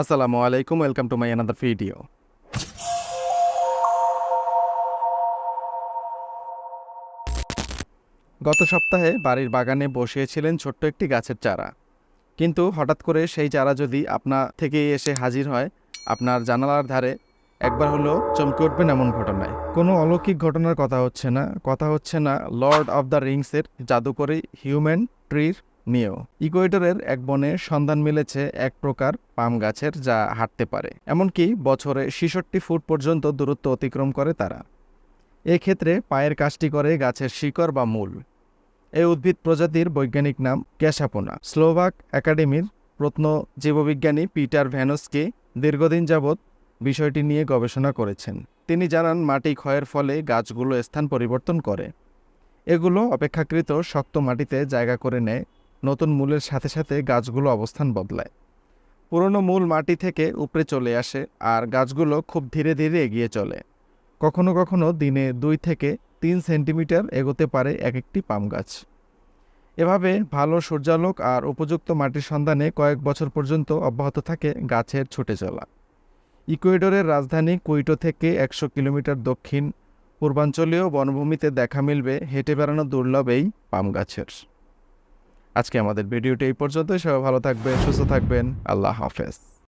আসসালামু আলাইকুম, welcome to my another video. গত সপ্তাহে বাড়ির বাগানে বসিয়েছিলেন ছোট্ট একটি গাছের চারা, কিন্তু হঠাৎ করে সেই চারা যদি আপনা থেকেই এসে হাজির হয় আপনার জানালার ধারে, একবার হলো চমকে উঠবেন এমন ঘটনায়। কোনো অলৌকিক ঘটনার কথা হচ্ছে না লর্ড অফ দ্য রিংসের জাদুকরী হিউম্যান ট্রির নিয়েও। ইকুয়েডরের এক বনে সন্ধান মিলেছে এক প্রকার পাম গাছের যা হাঁটতে পারে, এমনকি বছরে ৬৬ ফুট পর্যন্ত দূরত্ব অতিক্রম করে তারা। এক্ষেত্রে পায়ের কাজটি করে গাছের শিকড় বা মূল। এই উদ্ভিদ প্রজাতির বৈজ্ঞানিক নাম ক্যাসাপোনা। স্লোভাক একাডেমির প্রত্নজীববিজ্ঞানী পিটার ভ্যানোসকে দীর্ঘদিন যাবৎ বিষয়টি নিয়ে গবেষণা করেছেন। তিনি জানান মাটি ক্ষয়ের ফলে গাছগুলো স্থান পরিবর্তন করে। এগুলো অপেক্ষাকৃত শক্ত মাটিতে জায়গা করে নেয়, নতুন মূলের সাথে সাথে গাছগুলো অবস্থান বদলায়। পুরনো মূল মাটি থেকে উপড়ে চলে আসে আর গাছগুলো খুব ধীরে ধীরে এগিয়ে চলে। কখনো কখনো দিনে ২ থেকে ৩ সেন্টিমিটার এগোতে পারে এক একটি পাম গাছ। এভাবে ভালো সূর্যালোক আর উপযুক্ত মাটির সন্ধানে কয়েক বছর পর্যন্ত অব্যাহত থাকে গাছের ছুটে চলা। ইকুয়েডরের রাজধানী কুইটো থেকে ১০০ কিলোমিটার দক্ষিণ পূর্বাঞ্চলীয় বনভূমিতে দেখা মিলবে হেঁটে বেড়ানো দুর্লভ এই পাম গাছের। আজকে আমাদের ভিডিওটি এই পর্যন্তই। সবাই ভালো থাকবেন, সুস্থ থাকবেন। আল্লাহ হাফেজ।